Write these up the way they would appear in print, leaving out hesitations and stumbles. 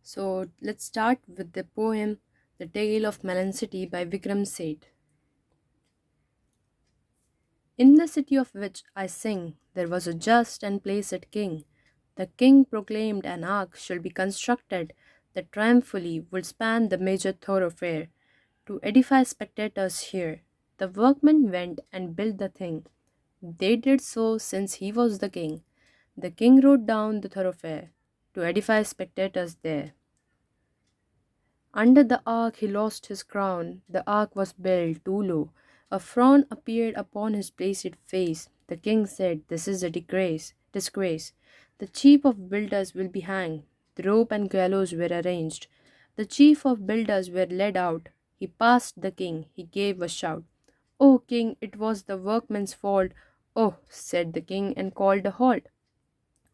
So let's start with the poem The Tale of Melon City by Vikram Seth. In the city of which I sing, there was a just and placid king. The king proclaimed an ark should be constructed that triumphally would span the major thoroughfare to edify spectators here. The workmen went and built the thing. They did so since he was the king. The king rode down the thoroughfare to edify spectators there. Under the ark he lost his crown. The ark was built too low. A frown appeared upon his placid face. The king said, "This is a disgrace. The chief of builders will be hanged." The rope and gallows were arranged. The chief of builders were led out. He passed the king. He gave a shout. "O king, it was the workmen's fault." "Oh," said the king, and called a halt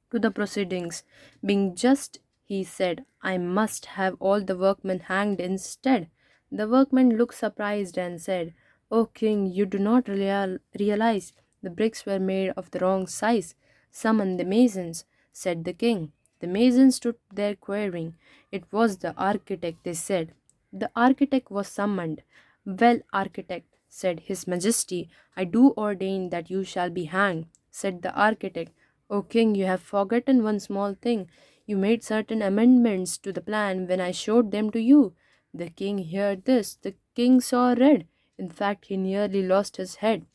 to the proceedings. Being just, he said, "I must have all the workmen hanged instead." The workmen looked surprised and said, "O king, you do not realize the bricks were made of the wrong size. Summon the masons," said the king. The masons stood there querying. It was the architect, they said. The architect was summoned. "Well, architect," said his majesty, "I do ordain that you shall be hanged." Said the architect, "O king, you have forgotten one small thing. You made certain amendments to the plan when I showed them to you." The king heard this. The king saw red. In fact, he nearly lost his head.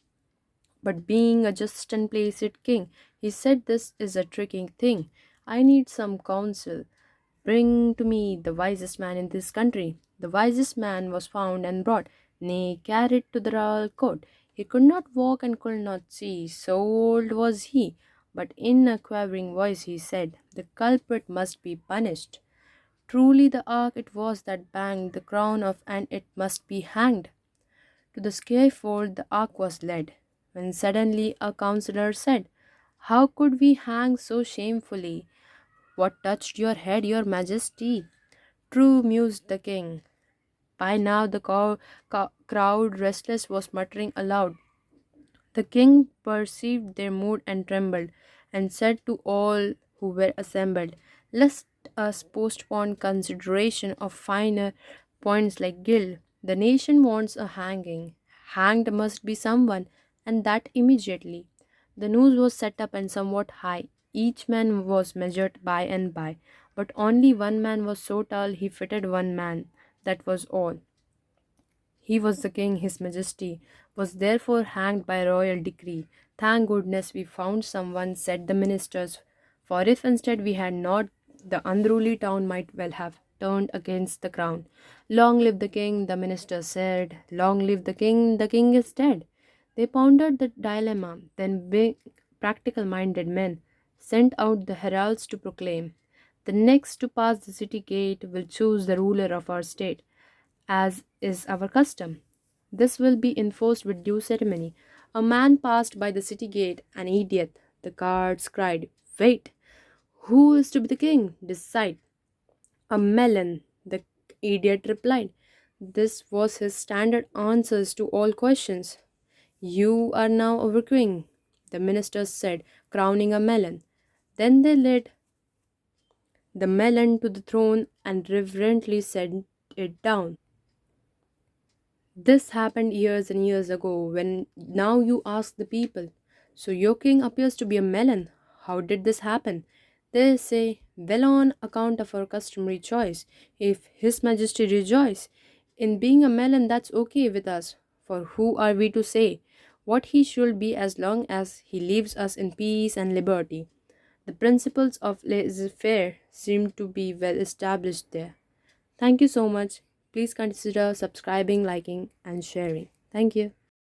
But being a just and placid king, he said, "This is a tricky thing. I need some counsel. Bring to me the wisest man in this country." The wisest man was found and brought, nay, carried to the royal court. He could not walk and could not see, so old was he. But in a quavering voice he said, "The culprit must be punished. Truly the ark it was that banged the crown of, and it must be hanged." To the scaffold the ark was led, when suddenly a counsellor said, "How could we hang so shamefully? What touched your head, your majesty?" "True," mused the king. By now the crowd, restless, was muttering aloud. The king perceived their mood and trembled, and said to all who were assembled, "Let us postpone consideration of finer points like guilt. The nation wants a hanging. Hanged must be someone, and that immediately." The noose was set up and somewhat high. Each man was measured by and by, but only one man was so tall he fitted one man. That was all. He was the king, his majesty, was therefore hanged by royal decree. "Thank goodness we found someone," said the ministers, "for if instead we had not, the unruly town might well have turned against the crown." "Long live the king," the ministers said. "Long live the king is dead." They pondered the dilemma, then big, practical minded men sent out the heralds to proclaim, "The next to pass the city gate will choose the ruler of our state, as is our custom. This will be enforced with due ceremony." A man passed by the city gate, an idiot. The guards cried, "Wait! Who is to be the king? Decide." "A melon," the idiot replied. This was his standard answers to all questions. "You are now our king," the ministers said, crowning a melon. Then they led the melon to the throne and reverently set it down. This happened years and years ago. When now you ask the people, "So your king appears to be a melon. How did this happen?" They say, "Well, on account of our customary choice. If His Majesty rejoice in being a melon, that's okay with us. For who are we to say what he should be as long as he leaves us in peace and liberty?" The principles of laissez-faire seem to be well established there. Thank you so much. Please consider subscribing, liking, and sharing. Thank you.